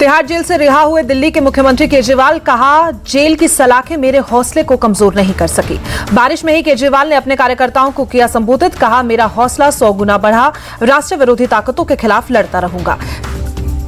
Tihar jail से रिहा हुए दिल्ली के मुख्यमंत्री केजरीवाल, कहा जेल की सलाखें मेरे हौसले को कमजोर नहीं कर सकी। बारिश में ही केजरीवाल ने अपने कार्यकर्ताओं को किया संबोधित, कहा मेरा हौसला 100 गुना बढ़ा, राष्ट्र विरोधी ताकतों के खिलाफ लड़ता रहूंगा।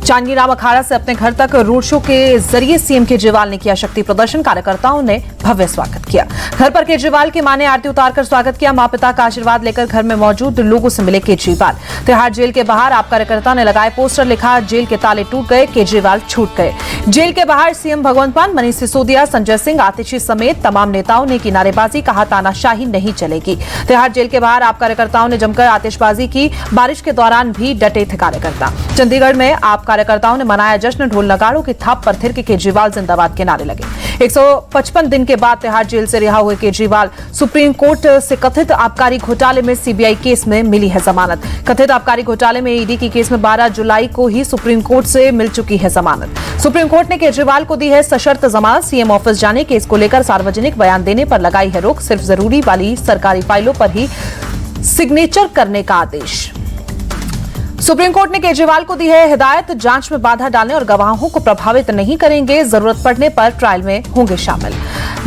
चांदनी राम अखाड़ा से अपने घर तक रोड शो के जरिए सीएम केजरीवाल ने किया शक्ति प्रदर्शन, कार्यकर्ताओं ने भव्य स्वागत किया। घर पर केजरीवाल की मां ने आरती उतारकर स्वागत किया। मां पिता का आशीर्वाद लेकर घर में मौजूद लोगों से मिले केजरीवाल। तिहाड़ जेल के बाहर आप कार्यकर्ता ने लगाए पोस्टर, लिखा जेल के ताले टूट गए, केजरीवाल छूट गए। जेल के बाहर सीएम भगवंत मान, मनीष सिसोदिया, संजय सिंह, आतिशी समेत तमाम नेताओं ने की नारेबाजी, कहा तानाशाही नहीं चलेगी। तिहाड़ जेल के बाहर आप कार्यकर्ताओं ने जमकर आतिशबाजी की। बारिश के दौरान भी डटे थे कार्यकर्ता। चंडीगढ़ में आप कार्यकर्ताओं ने मनाया जश्न, ढोल नगाड़ों की थाप पर थिर के केजरीवाल जिंदाबाद के नारे लगे। 155 दिन के बाद तिहाड़ जेल से रिहा हुए केजरीवाल, सुप्रीम कोर्ट से कथित आबकारी घोटाले में सीबीआई केस में मिली है जमानत। कथित आबकारी घोटाले में ईडी की केस में 12 जुलाई को ही सुप्रीम कोर्ट से मिल चुकी है जमानत। सुप्रीम कोर्ट ने केजरीवाल को दी है सशर्त जमानत। सीएम ऑफिस जाने, केस को लेकर सार्वजनिक बयान देने पर लगाई है रोक, सिर्फ जरूरी वाली सरकारी फाइलों पर ही सिग्नेचर करने का आदेश। सुप्रीम कोर्ट ने केजरीवाल को दी है हिदायत, जांच में बाधा डालने और गवाहों को प्रभावित नहीं करेंगे, जरूरत पड़ने पर ट्रायल में होंगे शामिल।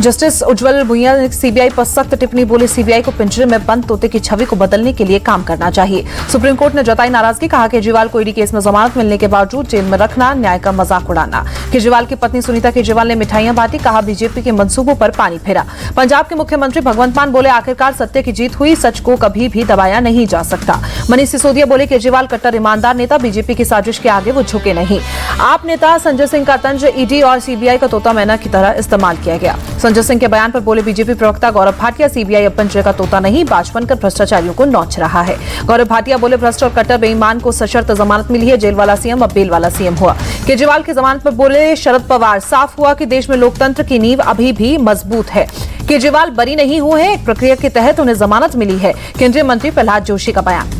जस्टिस उज्जवल भुइयां ने सीबीआई पर सख्त टिप्पणी, बोले सीबीआई को पिंजरे में बंद तोते की छवि को बदलने के लिए काम करना चाहिए। सुप्रीम कोर्ट ने जताई नाराजगी, कहा केजरीवाल को ईडी केस में जमानत मिलने के बावजूद जेल में रखना न्याय का मजाक उड़ाना। केजरीवाल की पत्नी सुनीता केजरीवाल ने मिठाइयां बांटी, कहा बीजेपी के मंसूबों पर पानी फेरा। पंजाब के मुख्यमंत्री भगवंत मान बोले आखिरकार सत्य की जीत हुई, सच को कभी भी दबाया नहीं जा सकता। मनीष सिसोदिया बोले केजरीवाल कट्टर ईमानदार नेता, बीजेपी की साजिश के आगे वो झुके नहीं। आप नेता संजय सिंह का तंज ईडी और सीबीआई का तोता मैना की तरह इस्तेमाल किया गया। संजय सिंह के बयान पर बोले बीजेपी प्रवक्ता गौरव भाटिया, सीबीआई अब पिंजरे का तोता नहीं, बाज बनकर भ्रष्टाचारियों को नोच रहा है। गौरव भाटिया बोले भ्रष्ट और कट्टर बेईमान को सशर्त जमानत मिली है, जेल वाला सीएम अब बेल वाला सीएम हुआ। केजरीवाल की जमानत पर बोले शरद पवार, साफ हुआ कि देश में लोकतंत्र की नींव अभी भी मजबूत है। केजरीवाल बरी नहीं हुए हैं, एक प्रक्रिया के तहत उन्हें जमानत मिली है। केंद्रीय मंत्री प्रहलाद जोशी का बयान।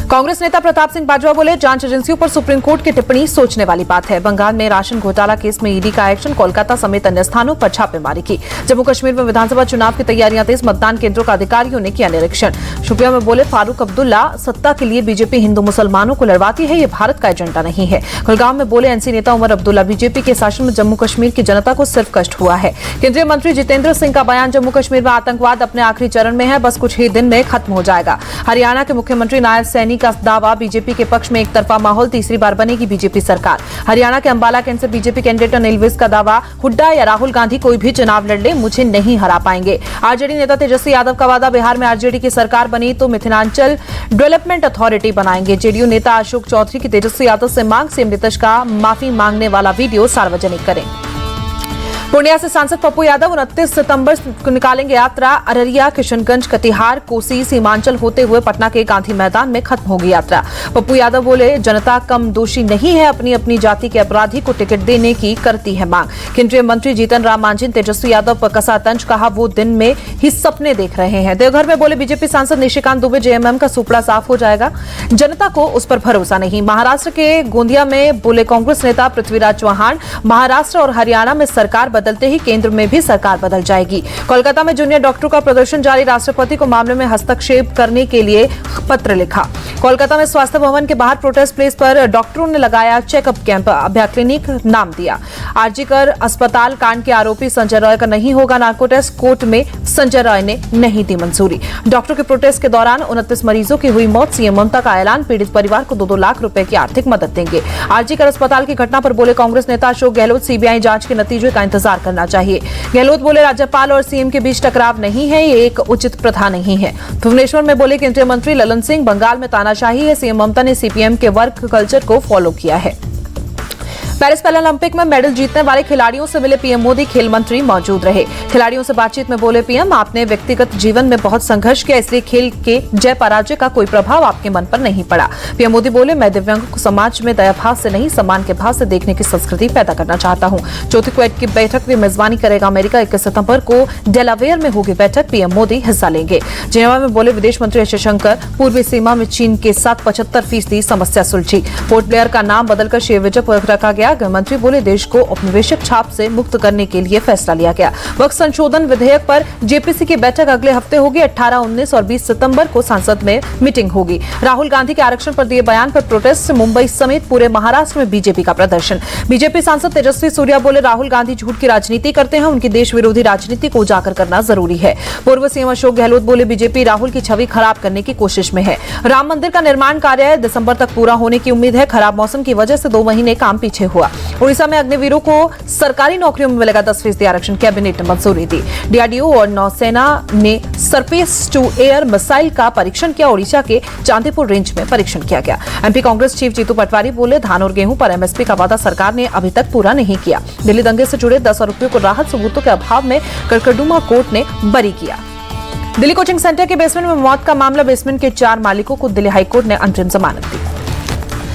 कांग्रेस नेता प्रताप सिंह बाजवा बोले जांच एजेंसियों पर सुप्रीम कोर्ट की टिप्पणी सोचने वाली बात है। बंगाल में राशन घोटाला केस में ईडी का एक्शन, कोलकाता समेत अन्य स्थानों पर छापेमारी की। जम्मू कश्मीर में विधानसभा चुनाव की तैयारियां तेज, मतदान केंद्रों का अधिकारियों ने किया निरीक्षण। शोपियां में बोले फारूक अब्दुल्ला, सत्ता के लिए बीजेपी हिंदू मुसलमानों को लड़वाती है, ये भारत का एजेंडा नहीं है। कुलगाम में बोले एनसी नेता उमर अब्दुल्ला, बीजेपी के शासन में जम्मू कश्मीर की जनता को सिर्फ कष्ट हुआ है। केंद्रीय मंत्री जितेंद्र सिंह का बयान, जम्मू कश्मीर में आतंकवाद अपने आखिरी चरण में है, बस कुछ ही दिन में खत्म हो जाएगा। हरियाणा के मुख्यमंत्री नायब सैनी का दावा, बीजेपी के पक्ष में एक तरफा माहौल, तीसरी बार बनेगी बीजेपी सरकार। हरियाणा के अंबाला कैंट से बीजेपी कैंडिडेट अनिल विज का दावा, हुड्डा या राहुल गांधी कोई भी चुनाव लड़ ले, मुझे नहीं हरा पाएंगे। आरजेडी नेता तेजस्वी यादव का वादा, बिहार में आरजेडी की सरकार बनी तो मिथिलांचल डेवलपमेंट अथॉरिटी बनाएंगे। जेडीयू नेता अशोक चौधरी की तेजस्वी यादव से मांग, सीएम नीतीश का माफी मांगने वाला वीडियो सार्वजनिक करें। पूर्णिया से सांसद पप्पू यादव 29 सितंबर को निकालेंगे यात्रा। अररिया, किशनगंज, कटिहार, कोसी, सीमांचल होते हुए पटना के गांधी मैदान में खत्म होगी यात्रा। पप्पू यादव बोले जनता कम दोषी नहीं है, अपनी अपनी जाति के अपराधी को टिकट देने की करती है मांग। केंद्रीय मंत्री जीतन राम मांझी ने तेजस्वी यादव पर कसा तंज, कहा वो दिन में ही सपने देख रहे हैं। देवघर में बोले बीजेपी सांसद निशिकांत दुबे, जेएमएम का सुपड़ा साफ हो जाएगा, जनता को उस पर भरोसा नहीं। महाराष्ट्र के गोंदिया में बोले कांग्रेस नेता पृथ्वीराज चौहान, महाराष्ट्र और हरियाणा में सरकार बदलते ही केंद्र में भी सरकार बदल जाएगी। कोलकाता में जूनियर डॉक्टरों का प्रदर्शन जारी, राष्ट्रपति को मामले में हस्तक्षेप करने के लिए पत्र लिखा। कोलकाता में स्वास्थ्य भवन के बाहर प्रोटेस्ट प्लेस पर डॉक्टरों ने लगाया चेकअप कैंप, अभया क्लिनिक नाम दिया। आरजीकर अस्पताल कांड के आरोपी संजय रॉय का नहीं होगा नार्को टेस्ट, कोर्ट में संजय रॉय ने नहीं दी मंजूरी। डॉक्टरों के प्रोटेस्ट के दौरान 29 मरीजों की हुई मौत, सीएम ममता का ऐलान, पीड़ित परिवार को 2-2 लाख रुपए की आर्थिक मदद देंगे। आरजीकर अस्पताल की घटना पर बोले कांग्रेस नेता अशोक गहलोत, सीबीआई जांच के नतीजे का इंतजार करना चाहिए। गहलोत बोले राज्यपाल और सीएम के बीच टकराव नहीं है, ये एक उचित प्रथा नहीं है। भुवनेश्वर में बोले केंद्रीय मंत्री ललन सिंह, बंगाल में तानाशाही है, सीएम ममता ने सीपीएम के वर्क कल्चर को फॉलो किया है। पेरिस पैरालंपिक में मेडल जीतने वाले खिलाड़ियों से मिले पीएम मोदी, खेल मंत्री मौजूद रहे। खिलाड़ियों से बातचीत में बोले पीएम, आपने व्यक्तिगत जीवन में बहुत संघर्ष किया, इसलिए खेल के जय पराजय का कोई प्रभाव आपके मन पर नहीं पड़ा। पीएम मोदी बोले मैं दिव्यांगों को समाज में दया भाव से नहीं, सम्मान के भाव से देखने की संस्कृति पैदा करना चाहता हूँ। चौथी क्वेड की बैठक की मेजबानी करेगा अमेरिका। 21 सितंबर को डेलावेयर में होगी बैठक, पीएम मोदी हिस्सा लेंगे। जेनेवा में बोले विदेश मंत्री एस जयशंकर, पूर्वी सीमा में चीन के साथ 75% समस्या सुलझी। पोर्ट ब्लेयर का नाम बदलकर शेर विजयपुर रखा गया। गया। गृह मंत्री बोले देश को औपनिवेशिक छाप से मुक्त करने के लिए फैसला लिया गया। वक्फ संशोधन विधेयक पर जेपीसी की बैठक अगले हफ्ते होगी। 18, 19 और 20 सितंबर को संसद में मीटिंग होगी। राहुल गांधी के आरक्षण पर दिए बयान पर प्रोटेस्ट। मुंबई समेत पूरे महाराष्ट्र में बीजेपी का प्रदर्शन। बीजेपी सांसद तेजस्वी सूर्या बोले राहुल गांधी झूठ की राजनीति करते हैं, उनकी देश विरोधी राजनीति को उजागर करना जरूरी है। पूर्व सीएम अशोक गहलोत बोले बीजेपी राहुल की छवि खराब करने की कोशिश में है। राम मंदिर का निर्माण कार्य दिसंबर तक पूरा होने की उम्मीद है। खराब मौसम की वजह से 2 महीने काम पीछे हुआ। उड़ीसा में अग्निवीरों को सरकारी नौकरियों में मिलेगा 10% आरक्षण, कैबिनेट ने मंजूरी दी। डीआरडीओ और नौसेना ने सरफेस टू एयर मिसाइल का परीक्षण किया। ओडिशा के चांदीपुर रेंज में परीक्षण किया गया। एमपी कांग्रेस चीफ जीतू पटवारी बोले धान और गेहूं पर एमएसपी का वादा सरकार ने अभी तक पूरा नहीं किया। दिल्ली दंगे से जुड़े 10 आरोपियों को राहत सबूतों के अभाव में कड़कड़डुमा कोर्ट ने बरी किया। दिल्ली कोचिंग सेंटर के बेसमेंट में मौत का मामला। बेसमेंट के 4 मालिकों को दिल्ली हाईकोर्ट ने अंतरिम जमानत दी।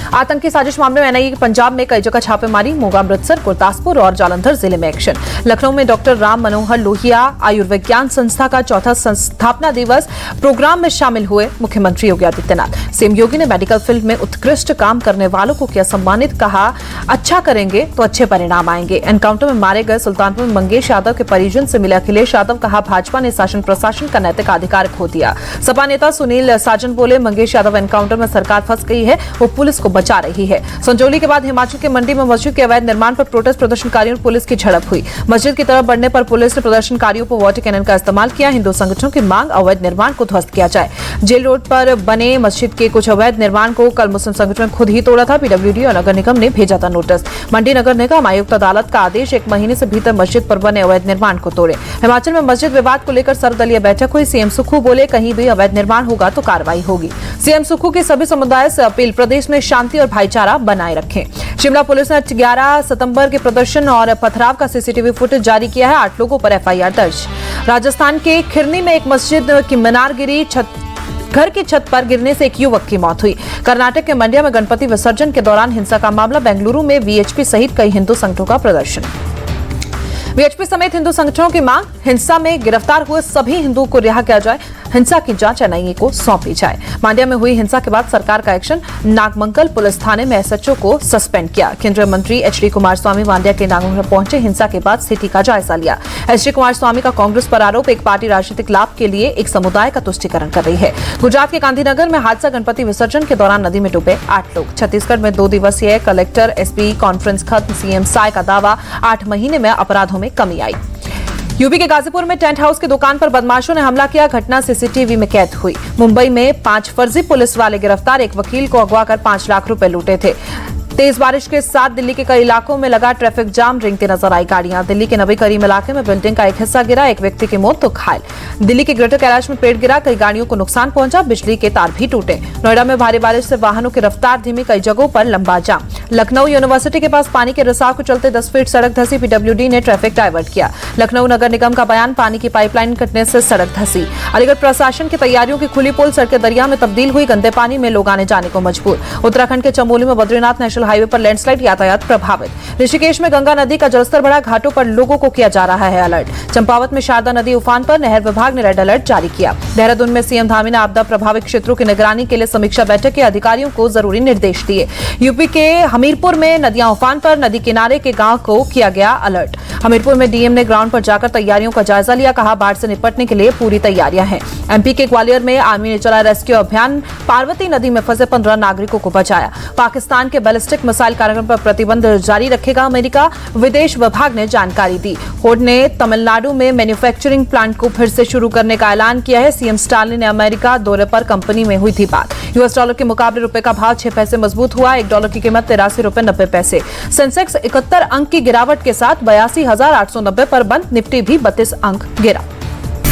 आतंकी साजिश मामले में एनआईए पंजाब में कई जगह छापेमारी। मोगा, अमृतसर, गुरदासपुर और जालंधर जिले में एक्शन। लखनऊ में डॉक्टर राम मनोहर लोहिया आयुर्विज्ञान संस्था का 4था स्थापना दिवस प्रोग्राम में शामिल हुए मुख्यमंत्री योगी आदित्यनाथ। सीएम योगी ने मेडिकल फील्ड में उत्कृष्ट काम करने वालों को किया सम्मानित। कहा अच्छा करेंगे तो अच्छे परिणाम आएंगे। एनकाउंटर में मारे गए सुल्तानपुर में मंगेश यादव के परिजन से मिले अखिलेश यादव। कहा भाजपा ने शासन प्रशासन का नैतिक अधिकार खो दिया। सपा नेता सुनील साजन बोले मंगेश यादव एनकाउंटर में सरकार फंस गई है, वो पुलिस को बचा रही है। संजौली के बाद हिमाचल के मंडी में मस्जिद के अवैध निर्माण पर प्रोटेस्ट प्रदर्शनकारियों और पुलिस की झड़प हुई। मस्जिद की तरफ बढ़ने पर पुलिस ने प्रदर्शनकारियों पर वाटर कैनन का इस्तेमाल किया। हिंदू संगठनों की मांग अवैध निर्माण को ध्वस्त किया जाए। जेल रोड पर बने मस्जिद के कुछ अवैध निर्माण को कल मुस्लिम संगठन ने खुद ही तोड़ा था। पीडब्ल्यूडी और नगर निगम ने भेजा था नोटिस। मंडी नगर निगम आयुक्त अदालत का आदेश 1 महीने से भीतर मस्जिद पर बने अवैध निर्माण को तोड़े। हिमाचल में मस्जिद विवाद को लेकर सर्वदलीय बैठक हुई। सीएम सुक्खू बोले कहीं भी अवैध निर्माण होगा तो कार्रवाई होगी। सीएम सुक्खू की सभी समुदाय से अपील प्रदेश में शांति और भाईचारा बनाए रखें। शिमला पुलिस ने 11 सितंबर के प्रदर्शन और पथराव का सीसीटीवी फुटेज जारी किया है। 8 लोगों पर एफआईआर दर्ज। राजस्थान के खिरनी में एक मस्जिद की मीनार गिरी। घर की छत पर गिरने से एक युवक की मौत हुई। कर्नाटक के मंड्या में गणपति विसर्जन के दौरान हिंसा का मामला। बेंगलुरु में वीएचपी सहित कई हिंदू संगठनों का प्रदर्शन। वीएचपी समेत हिंदू संगठनों की मांग हिंसा में गिरफ्तार हुए सभी हिंदुओं को रिहा किया जाए। हिंसा की जांच एनआईए को सौंपी जाए। मांड्या में हुई हिंसा के बाद सरकार का एक्शन। नागमंगल पुलिस थाने में एसएचओ को सस्पेंड किया। केंद्रीय मंत्री एचडी कुमारस्वामी मांड्या के नागमंगल पहुंचे। हिंसा के बाद स्थिति का जायजा लिया। एचडी कुमारस्वामी का कांग्रेस पर आरोप एक पार्टी राजनीतिक लाभ के लिए एक समुदाय का तुष्टीकरण कर रही है। गुजरात के गांधीनगर में हादसा। गणपति विसर्जन के दौरान नदी में डूबे 8 लोग। छत्तीसगढ़ में 2 दिवसीय कलेक्टर एसपी कॉन्फ्रेंस खत्म। सीएम साय का दावा 8 महीने में अपराधों में कमी आई। यूपी के गाजीपुर में टेंट हाउस की दुकान पर बदमाशों ने हमला किया। घटना सीसीटीवी में कैद हुई। मुंबई में 5 फर्जी पुलिस वाले गिरफ्तार। एक वकील को अगवा कर 5 लाख रुपए लूटे थे। तेज बारिश के साथ दिल्ली के कई इलाकों में लगा ट्रैफिक जाम। रेंगती नजर आई गाड़ियां। दिल्ली के नबी करीम इलाके में बिल्डिंग का एक हिस्सा गिरा। एक व्यक्ति की मौत तो घायल। दिल्ली के ग्रेटर कैलाश में पेड़ गिरा। कई गाड़ियों को नुकसान पहुंचा। बिजली के तार भी टूटे। नोएडा में भारी बारिश से वाहनों की रफ्तार धीमी। कई जगहों पर लंबा जाम। लखनऊ यूनिवर्सिटी के पास पानी के रिसाव के चलते 10 फीट सड़क धंसी। पीडब्ल्यूडी ने ट्रैफिक डायवर्ट किया। लखनऊ नगर निगम का बयान पानी की पाइपलाइन कटने से सड़क धंसी। अलीगढ़ प्रशासन की तैयारियों की खुली पुल सड़कें दरिया में तब्दील हुई। गंदे पानी में लोग आने जाने को मजबूर। उत्तराखंड के चमोली में बद्रीनाथ नेशनल हाईवे पर लैंडस्लाइड। यातायात प्रभावित। ऋषिकेश में गंगा नदी का जलस्तर बढ़ा। घाटों पर लोगों को किया जा रहा है अलर्ट। चंपावत में शारदा नदी उफान पर। नहर विभाग ने रेड अलर्ट जारी किया। देहरादून में सीएम धामी ने आपदा प्रभावित क्षेत्रों की निगरानी के लिए समीक्षा बैठक के अधिकारियों को जरूरी निर्देश दिए। यूपी के हमीरपुर में नदियां उफान पर। नदी किनारे के गांव को किया गया अलर्ट। हमीरपुर में डीएम ने ग्राउंड पर जाकर तैयारियों का जायजा लिया। कहा बाढ़ से निपटने के लिए पूरी तैयारियां हैं। एमपी के ग्वालियर में आर्मी ने चला रेस्क्यू अभियान। पार्वती नदी में फंसे 15 नागरिकों को बचाया। पाकिस्तान के बैलिस्टिक मिसाइल कार्यक्रम पर प्रतिबंध जारी रखेगा अमेरिका। विदेश विभाग ने जानकारी दी। होड ने तमिलनाडु में मैन्युफैक्चरिंग प्लांट को फिर से शुरू करने का ऐलान किया है। सीएम स्टालिन ने अमेरिका दौरे पर कंपनी में हुई थी बात। यूएस डॉलर के मुकाबले रुपए का भाव 6 पैसे मजबूत हुआ। $1 की कीमत 83 रुपए 90 पैसे। सेंसेक्स 71 अंक की गिरावट के साथ 82,890 पर बंद। निफ्टी भी 32 अंक गिरा।